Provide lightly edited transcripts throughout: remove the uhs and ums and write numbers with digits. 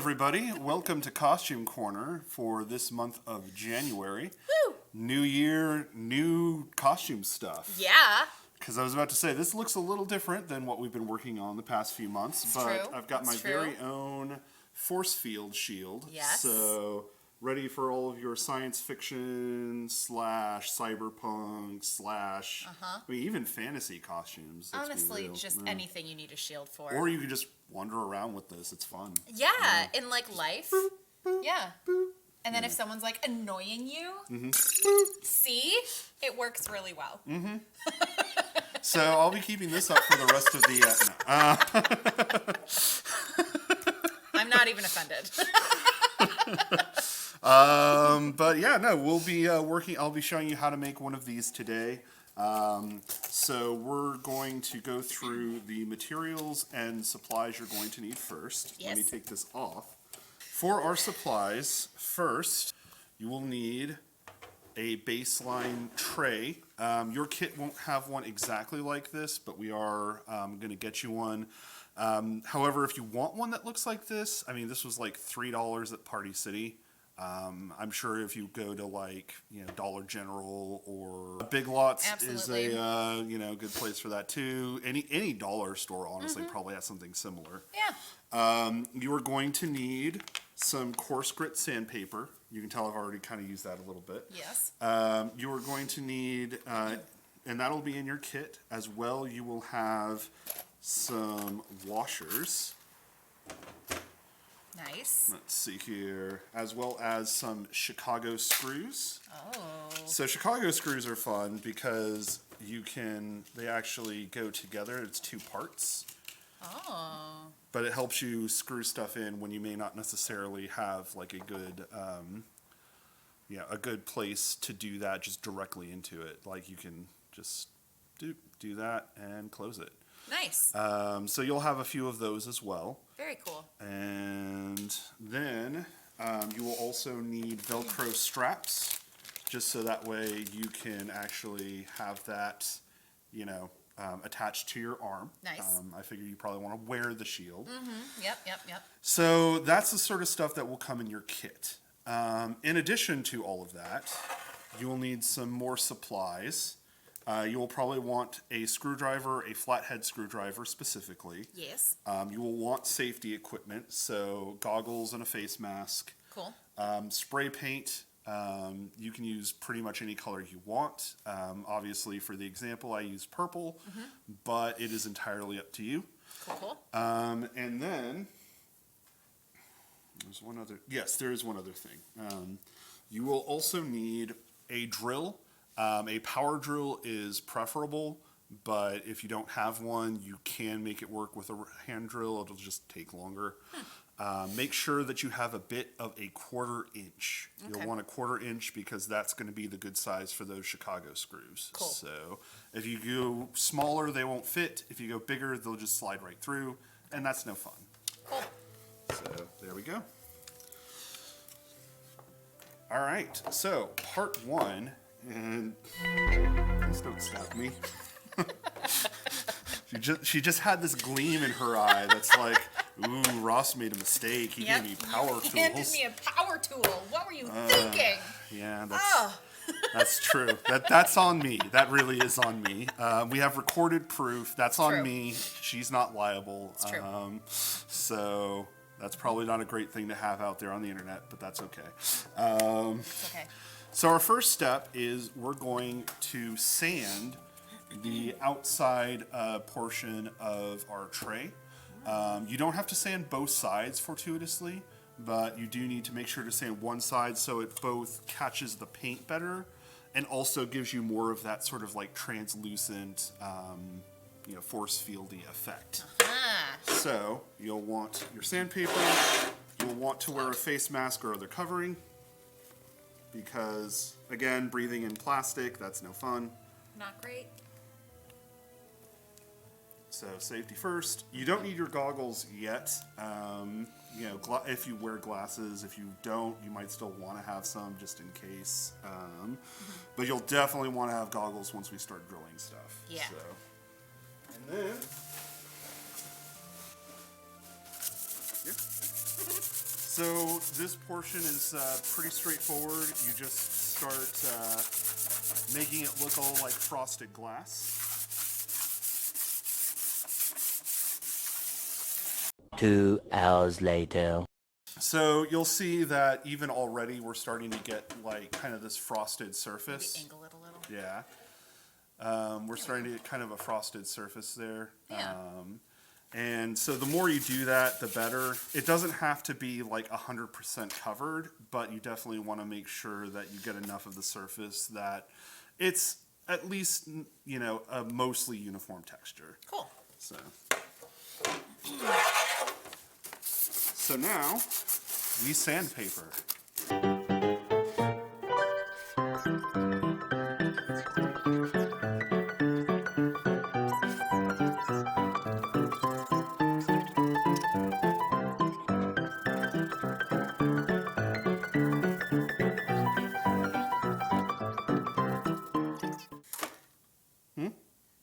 everybody. Welcome to Costume Corner for this month of January. Woo! New year, new costume stuff. Yeah. Because I was about to say, this looks a little different than what we've been working on the past few months. It's but true. I've got It's my true. very own force field shield. Yes. So, ready for all of your science fiction / cyberpunk / I mean, even fantasy costumes. let's be Honestly, real. just Yeah. anything you need a shield for. Or you could just wander around with this. It's fun. Yeah, in like life. Yeah. And then if someone's like annoying you, see, it works really well. So I'll be keeping this up for the rest of the. I'm not even offended. But yeah, no, we'll be working. I'll be showing you how to make one of these today. So we're going to go through the materials and supplies you're going to need first. Yes. Let me take this off. For our supplies, first, you will need a baseline tray. Your kit won't have one exactly like this, but we are going to get you one. However, if you want one that looks like this, I mean, this was like $3 at Party City. I'm sure if you go to like, Dollar General or Big Lots Absolutely. is a, good place for that too. Any dollar store, honestly, probably has something similar. Yeah. You are going to need some coarse grit sandpaper. You can tell I've already kind of used that a little bit. Yes. You are going to need, and that'll be in your kit as well. You will have some washers. Nice. Let's see here, as well as some Chicago screws. Oh. So Chicago screws are fun because they actually go together. It's 2 parts. Oh. But it helps you screw stuff in when you may not necessarily have like a good place to do that just directly into it. Like you can just do that and close it. Nice. So you'll have a few of those as well. Very cool. And then you will also need Velcro straps, just so that way you can actually have that, attached to your arm. Nice. I figure you probably want to wear the shield. Yep. So that's the sort of stuff that will come in your kit. In addition to all of that, you will need some more supplies. You will probably want a screwdriver, a flathead screwdriver specifically. Yes. You will want safety equipment, so goggles and a face mask. Cool. Spray paint. You can use pretty much any color you want. Obviously, for the example, I use purple, but it is entirely up to you. Cool. And then, there is one other thing. You will also need a drill. A power drill is preferable, but if you don't have one, you can make it work with a hand drill. It'll just take longer. Make sure that you have a bit of a 1/4 inch. Okay. You'll want a 1/4 inch because that's going to be the good size for those Chicago screws. Cool. So if you go smaller, they won't fit. If you go bigger, they'll just slide right through, and that's no fun. Cool. So there we go. All right, so part 1. And please don't stab me. She just had this gleam in her eye that's like, ooh, Ross made a mistake. He gave me power tools. You handed me a power tool. What were you thinking? Yeah, that's true. That's on me. That really is on me. We have recorded proof. That's on True. me. She's not liable. It's true. So that's probably not a great thing to have out there on the internet, but that's okay. It's okay. So our first step is we're going to sand the outside portion of our tray. You don't have to sand both sides fortuitously, but you do need to make sure to sand one side so it both catches the paint better and also gives you more of that sort of like translucent, force fieldy effect. So you'll want your sandpaper. You'll want to wear a face mask or other covering. Because, again, breathing in plastic, that's no fun. Not great. So, safety first. You don't need your goggles yet. If you wear glasses. If you don't, you might still want to have some just in case. But you'll definitely want to have goggles once we start drilling stuff. Yeah. So. And then... So this portion is pretty straightforward. You just start making it look all like frosted glass. 2 hours later. So you'll see that even already we're starting to get like kind of this frosted surface. Maybe angle it a little. Yeah. We're starting to get kind of a frosted surface there. Yeah. And so the more you do that, the better. It doesn't have to be like 100% covered, but you definitely want to make sure that you get enough of the surface that it's at least, you know, a mostly uniform texture. Cool. So now we sandpaper.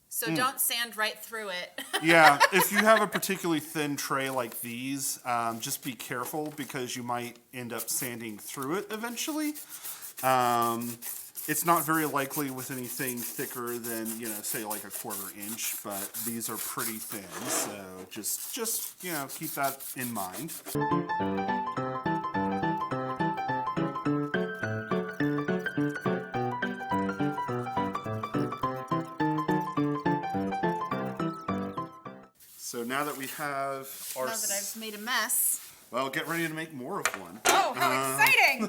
So don't sand right through it. Yeah, if you have a particularly thin tray like these, just be careful because you might end up sanding through it eventually. It's not very likely with anything thicker than, you know, say like a 1/4 inch, but these are pretty thin, so just you know, keep that in mind. So now that we have our... Now that I've made a mess. Well, get ready to make more of one. Oh, how exciting!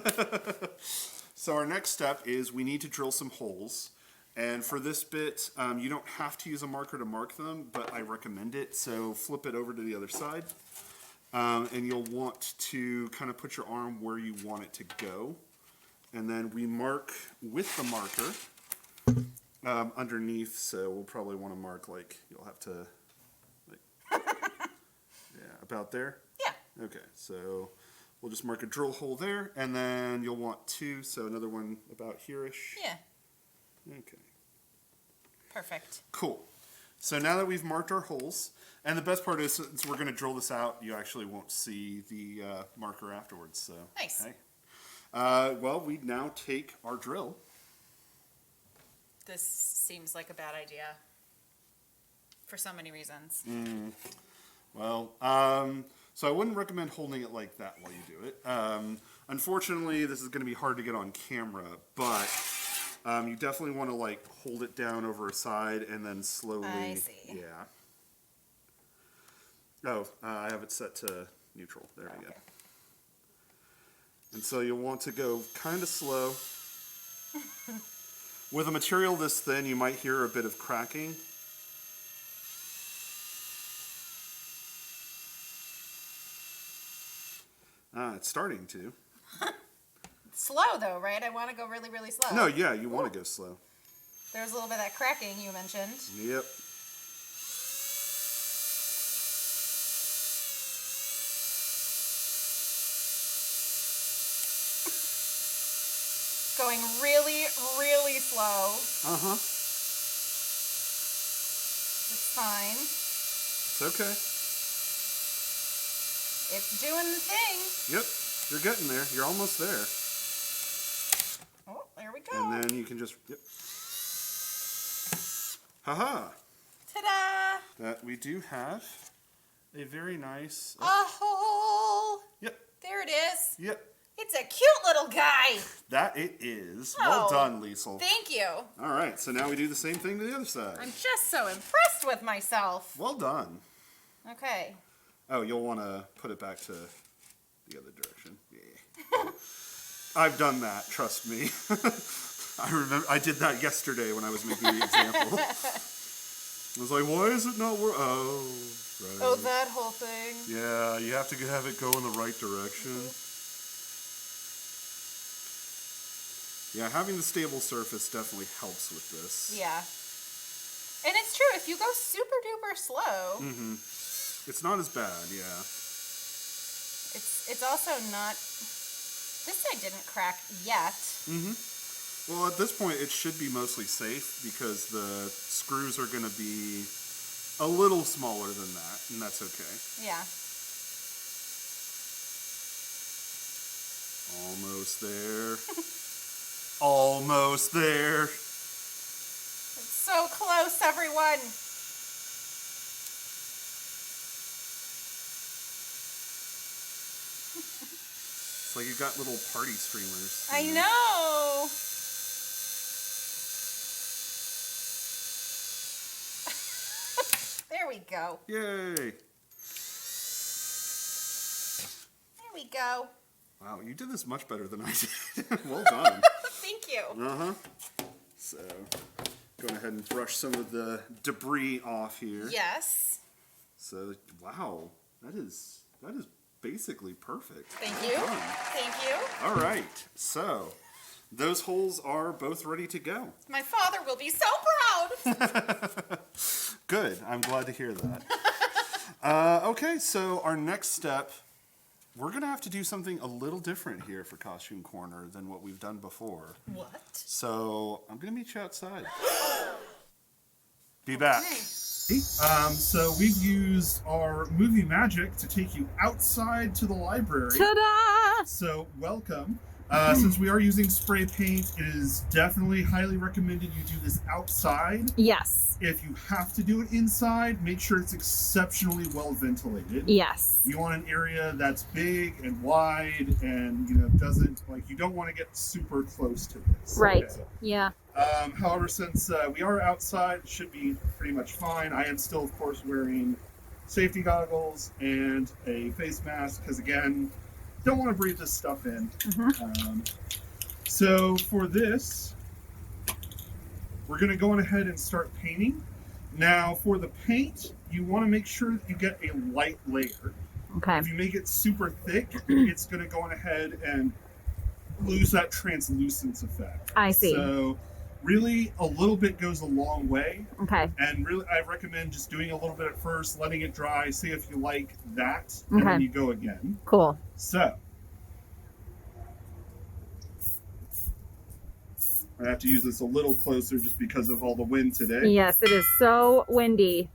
So our next step is we need to drill some holes. And for this bit, you don't have to use a marker to mark them, but I recommend it. So flip it over to the other side. And you'll want to kind of put your arm where you want it to go. And then we mark with the marker underneath. So we'll probably want to mark like, you'll have to... Yeah, about there? Yeah. Okay, so we'll just mark a drill hole there, and then you'll want 2, so another one about here-ish. Yeah. Okay. Perfect. Cool. So now that we've marked our holes, and the best part is since we're going to drill this out, you actually won't see the marker afterwards, so. Nice. Hey. Well, we now take our drill. This seems like a bad idea. For so many reasons. Well, so I wouldn't recommend holding it like that while you do it. Unfortunately, this is going to be hard to get on camera, but you definitely want to like hold it down over a side and then slowly. I see. Yeah. Oh, I have it set to neutral. There we go. And so you'll want to go kind of slow. With a material this thin, you might hear a bit of cracking. It's starting to. Slow though, right? I want to go really, really slow. No, yeah, you want to go slow. There's a little bit of that cracking you mentioned. Yep. Going really, really slow. Uh-huh. It's fine. It's okay. It's doing the thing. Yep. You're getting there. You're almost there. Oh, there we go. And then you can just... Yep. Haha. Ta-da! That we do have a very nice... A hole. Yep. There it is. Yep. It's a cute little guy. That it is. Well Oh, done, Liesel. Thank you. All right, so now we do the same thing to the other side. I'm just so impressed with myself. Well done. Okay. Oh, you'll want to put it back to the other direction. Yeah. I've done that, trust me. I remember I did that yesterday when I was making the example. I was like, why is it not working? Oh, right. Oh, that whole thing. Yeah, you have to have it go in the right direction. Yeah, having the stable surface definitely helps with this. Yeah. And it's true, if you go super duper slow, It's not as bad, yeah. it's also not... This side didn't crack yet. Well, at this point, it should be mostly safe because the screws are going to be a little smaller than that, and that's okay. Yeah. Almost there. Almost there. It's so close, everyone. It's like you've got little party streamers. I know. There we go. Yay. There we go. Wow, you did this much better than I did. Well done. Thank you. Uh-huh. So, going ahead and brush some of the debris off here. Yes. So, wow, that is basically perfect. Thank Well you. done. Thank you. All right, so those holes are both ready to go. My father will be so proud. Good, I'm glad to hear that. Okay, so our next step, we're gonna have to do something a little different here for Costume Corner than what we've done before. What? So I'm gonna meet you outside. Be back. Okay. So we've used our movie magic to take you outside to the library. Ta-da! So welcome. Since we are using spray paint, it is definitely highly recommended you do this outside. Yes. If you have to do it inside, make sure it's exceptionally well ventilated. Yes. You want an area that's big and wide and, doesn't, you don't want to get super close to this. Right. Okay. Yeah. However, since we are outside, it should be pretty much fine. I am still, of course, wearing safety goggles and a face mask because, again, don't want to breathe this stuff in. Mm-hmm. So for this, we're going to go on ahead and start painting. Now, for the paint, you want to make sure that you get a light layer. Okay. If you make it super thick, it's going to go on ahead and lose that translucence effect. I see. So really, a little bit goes a long way. Okay. And really, I recommend just doing a little bit at first, letting it dry, see if you like that, and then Okay. you go again. Cool. So, I have to use this a little closer just because of all the wind today. Yes, it is so windy.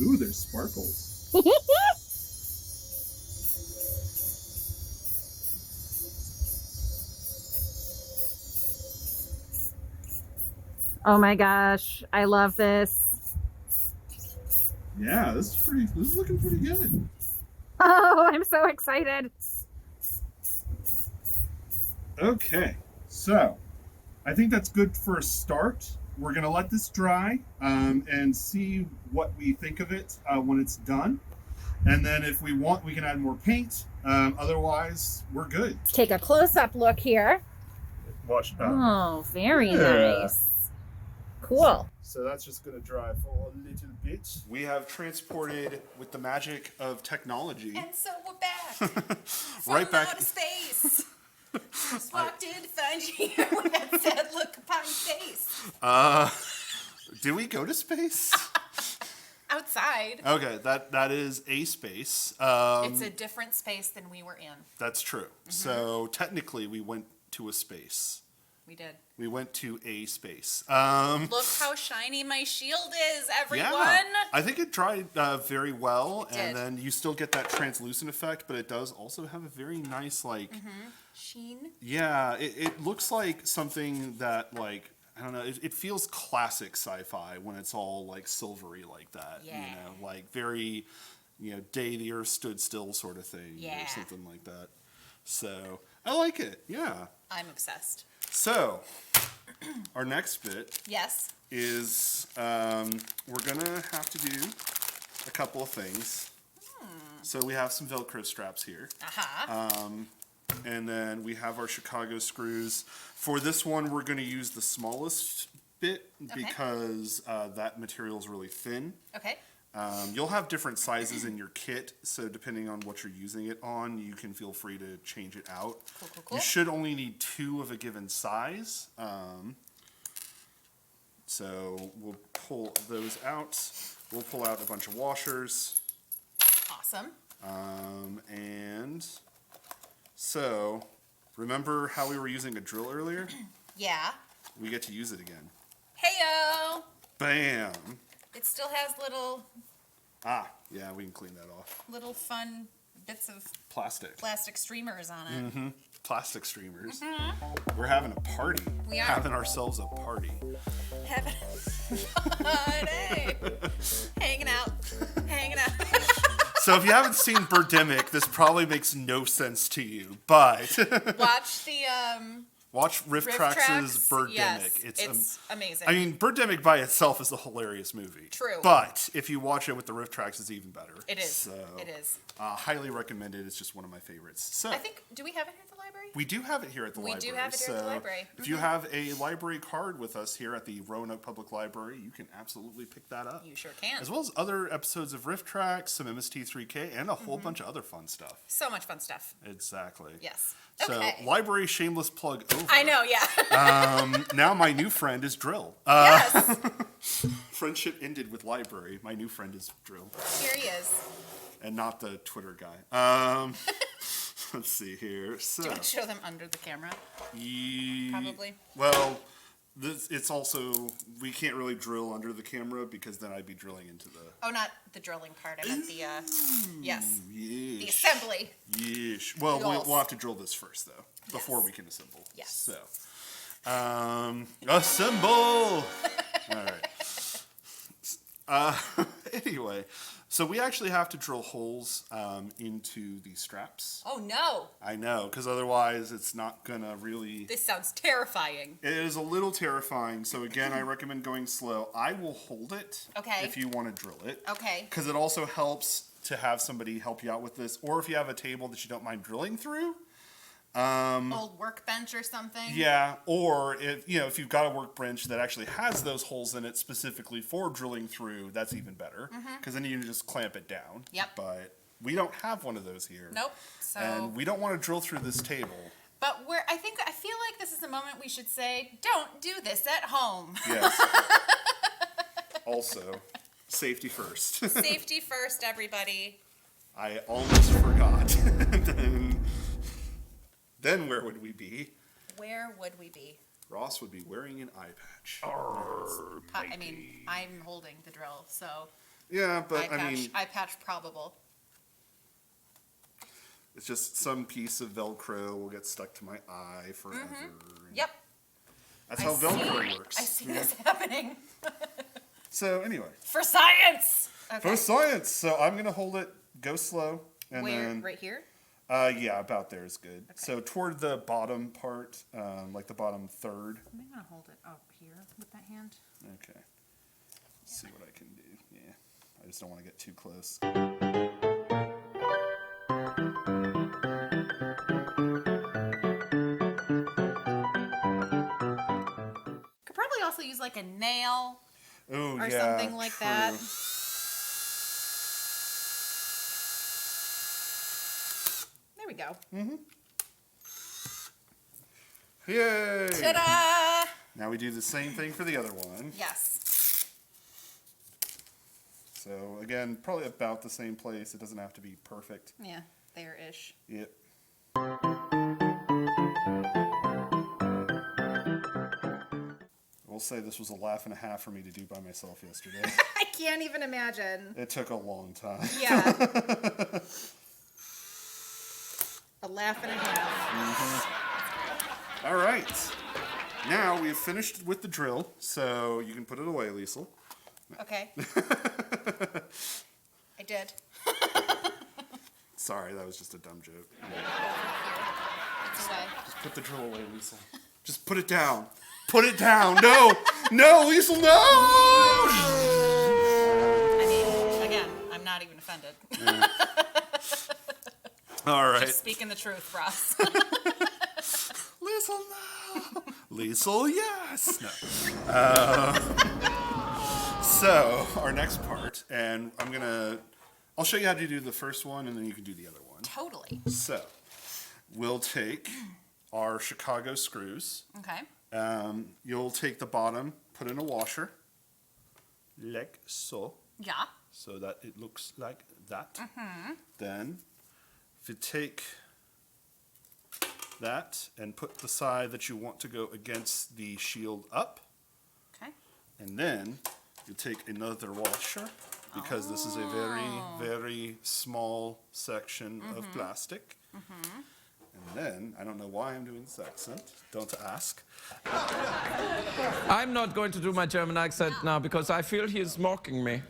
Ooh, there's sparkles. Oh my gosh, I love this. Yeah, this is looking pretty good. Oh, I'm so excited. Okay, so I think that's good for a start. We're gonna let this dry and see what we think of it when it's done. And then if we want, we can add more paint. Otherwise, we're good. Let's take a close-up look here. Watch that. Oh, very Yeah. nice. Cool. So that's just going to dry for a little bit. We have transported with the magic of technology. And so we're back. Right From back. outer space. Just walked in to find you here with that sad look upon your face. Do we go to space? Outside. Okay, that is a space. It's a different space than we were in. That's true. So technically, we went to a space. We did. We went to a space. Look how shiny my shield is, everyone. Yeah, I think it dried very well, It and did. then you still get that translucent effect, but it does also have a very nice Sheen. Yeah, it looks like something that I don't know. It feels classic sci-fi when it's all silvery like that. Yeah. Very, day the earth stood still sort of thing, Yeah. or something like that. So I like it. Yeah. I'm obsessed. So our next bit Yes. is we're gonna have to do a couple of things. So we have some Velcro straps here. And then we have our Chicago screws. For this one, we're going to use the smallest bit because that material is really thin. Okay. You'll have different sizes in your kit, so depending on what you're using it on, you can feel free to change it out. Cool. You should only need 2 of a given size. So we'll pull those out. We'll pull out a bunch of washers. Awesome. And so, remember how we were using a drill earlier? Yeah. We get to use it again. Heyo. Bam! It still has little Yeah, we can clean that off. fun bits of Plastic. plastic streamers on it. Plastic streamers. We're having a party. We are. Having ourselves a party. Having fun, hey. Hanging out. So if you haven't seen Birdemic, this probably makes no sense to you, but Watch the watch Riff Tracks' Birdemic. Yes, it's amazing. I mean, Birdemic by itself is a hilarious movie. True. But if you watch it with the Riff Tracks, it's even better. It is. So, It is. Highly recommended. It's just one of my favorites. So I think, do we have it here at the library? we do have it here at the library. We do have it here at the library. If you have a library card with us here at the Roanoke Public Library, you can absolutely pick that up. You sure can. As well as other episodes of Riff Tracks, some MST3K, and a whole bunch of other fun stuff. So much fun stuff. Exactly. Yes. So, Okay. library shameless plug over. I know, yeah. Now my new friend is Drill. Yes. Friendship ended with library. My new friend is Drill. Here he is. And not the Twitter guy. Let's see here. So, Do you want to show them under the camera? Probably. Well, it's also, we can't really drill under the camera because then I'd be drilling into the... Oh, not the drilling part. I meant the, yes. The Yeesh. assembly. Yeesh. Well, Yes. we'll have to drill this first, though, before we can assemble. Yes. So, assemble! All right. Anyway, so we actually have to drill holes into the straps. Oh, no. I know, because otherwise it's not going to really... This sounds terrifying. It is a little terrifying, so again, I recommend going slow. I will hold it Okay. if you want to drill it. Okay. Because it also helps to have somebody help you out with this, or if you have a table that you don't mind drilling through. Old workbench or something. Yeah, or if you've got a workbench that actually has those holes in it specifically for drilling through, that's even better. Because then you can just clamp it down. Yep. But we don't have one of those here. Nope. So. And we don't want to drill through this table. But I feel like this is a moment we should say, don't do this at home. Yes. Also, safety first. Safety first, everybody. I almost forgot. Then where would we be? Where would we be? Ross would be wearing an eye patch. I mean, I'm holding the drill, so Yeah, but eye patch probable. it's just some piece of Velcro will get stuck to my eye forever. and Yep. That's how Velcro works. I see this happening. So anyway, For science! Okay. for science. So I'm gonna hold it, go slow, and Where? then Right here? yeah, about there is good. So toward the bottom part, like the bottom third. I'm going to hold it up here with that hand. Okay. Let's see what I can do. Yeah, I just don't want to get too close. Could probably also use like a nail Oh or yeah, something like true. that. There we go. Yay! Ta-da! Now we do the same thing for the other one. Yes. So again, probably about the same place. It doesn't have to be perfect. Yeah, there-ish. Yep. We'll say this was a laugh and a half for me to do by myself yesterday. I can't even imagine. It took a long time. Yeah. A laugh and a half. All right. Now we've finished with the drill, so you can put it away, Liesl. Okay. I did. Sorry, that was just a dumb joke. It's away. Just put the drill away, Liesl. Just put it down. Put it down. No. No, Liesl, no! I mean, again, I'm not even offended. All right. Just speaking the truth, Ross. Liesl, no. Liesl, yes. No. So, our next part, and I'll show you how to do the first one, and then you can do the other one. Totally. So, we'll take our Chicago screws. Okay. You'll take the bottom, put in a washer, like so, Yeah. so that it looks like that. Then, if you take that and put the side that you want to go against the shield up, Okay. and then you take another washer because this is a very, very small section of plastic. And then, I don't know why I'm doing this accent, don't ask. I'm not going to do my German accent now because I feel he is mocking me.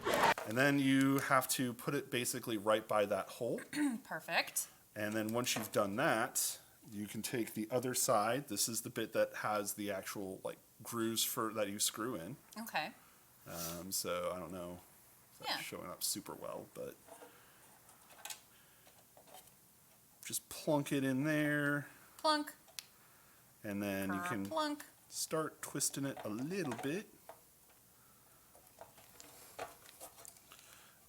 And then you have to put it basically right by that hole. Perfect. And then once you've done that, you can take the other side. This is the bit that has the actual like grooves for that you screw in. Okay. So I don't know if that's Yeah. showing up super well, but just plunk it in there, Plunk. and then you can Plunk. start twisting it a little bit.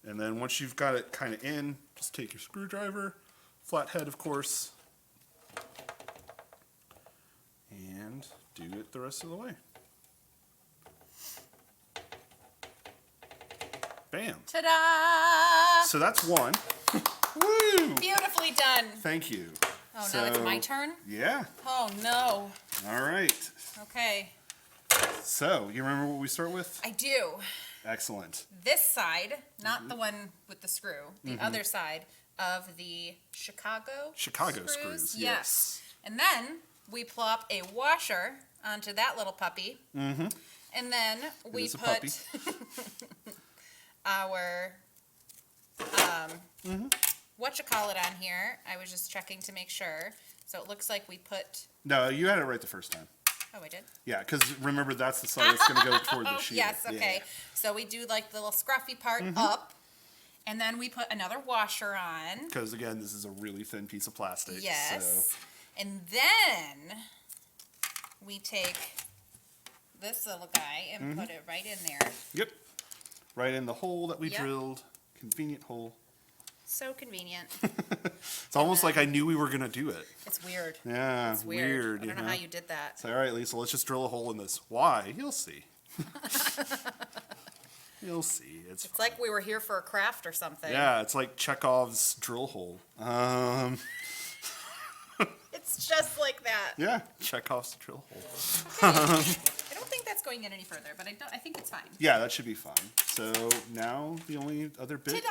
And then once you've got it kind of in, just take your screwdriver, flathead of course, and do it the rest of the way. Bam. Ta-da! So that's one. Woo! Beautifully done. Thank you. Oh, now it's my turn? Yeah. Oh, no. All right. Okay. So, you remember what we start with? I do. Excellent. This side, not the one with the screw, the other side of the Chicago screws, Yes. yes. And then we plop a washer onto that little puppy. Mm-hmm. And then we is a puppy. put our whatchamacallit on here. I was just checking to make sure. So it looks like we put. No, you had it right the first time. Oh, I did? Yeah, because remember, that's the side that's going to go toward the shield. Yes, okay. Yeah. So we do like the little scruffy part up. And then we put another washer on. Because, again, this is a really thin piece of plastic. Yes. So. And then we take this little guy and put it right in there. Yep. Right in the hole that we Yep. drilled. Convenient hole. So convenient. It's almost like I knew we were going to do it. It's weird. Yeah, It's weird. I you don't know how you did that. So, all right, Lisa, let's just drill a hole in this. Why? You'll see. You'll see. It's It's like we were here for a craft or something. yeah, it's like Chekhov's drill hole. It's just like that. Yeah, Chekhov's drill hole. I don't think that's going in any further, but I think it's fine. Yeah, that should be fine. So now the only other bit. Ta-da!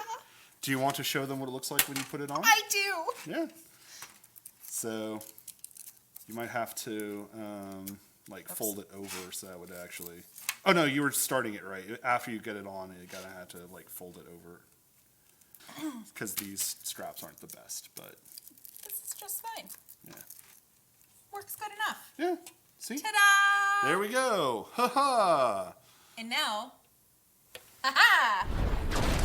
Do you want to show them what it looks like when you put it on? I do. Yeah. So you might have to like fold it over so that would actually. Oh no, you were starting it right. After you get it on, you gotta have to like fold it over because these straps aren't the best. But This is just fine. yeah, Works good enough. yeah. See, Ta-da! there we go. Ha ha. And now, ha-ha!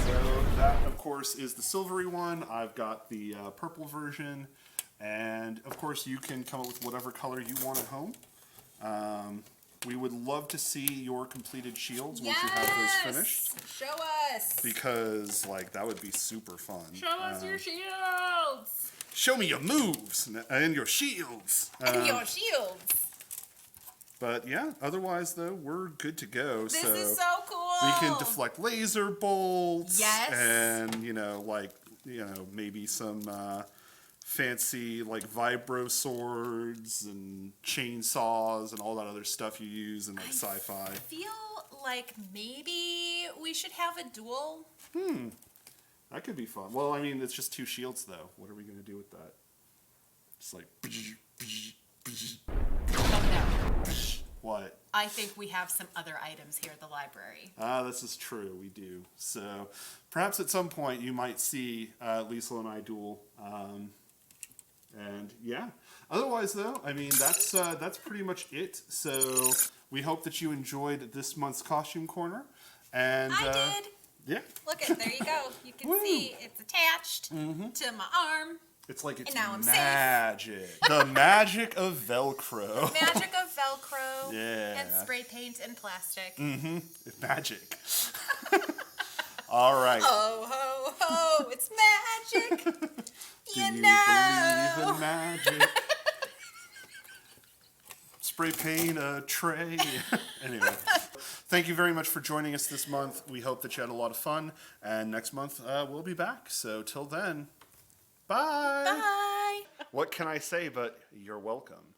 So that, of course, is the silvery one. I've got the purple version. And, of course, you can come up with whatever color you want at home. We would love to see your completed shields once you have those finished. Show us! Because, like, that would be super fun. Show us your shields! Show me your moves and your shields. And your shields! But, yeah, otherwise, though, we're good to go. This so is so cool! we can deflect laser bolts. Yes. And, maybe some fancy, like, vibro swords and chainsaws and all that other stuff you use in, like, sci-fi. I feel like maybe we should have a duel. That could be fun. Well, I mean, it's just two shields, though. What are we going to do with that? Just like... Oh no. What? I think we have some other items here at the library. This is true. We do. So perhaps at some point you might see Lisa and I duel. And yeah. Otherwise, though, I mean, that's pretty much it. So we hope that you enjoyed this month's Costume Corner. And I did. Yeah. Look at there you go. You can Woo. see it's attached to my arm. It's like it's And now I'm safe. magic. The magic of Velcro. Magic of Velcro Yeah. and spray paint and plastic. Magic. All right. Oh ho ho! It's magic. Do you you know. believe in magic? Spray paint a tray. Anyway, thank you very much for joining us this month. We hope that you had a lot of fun. And next month, we'll be back. So till then, bye. Bye. What can I say but you're welcome?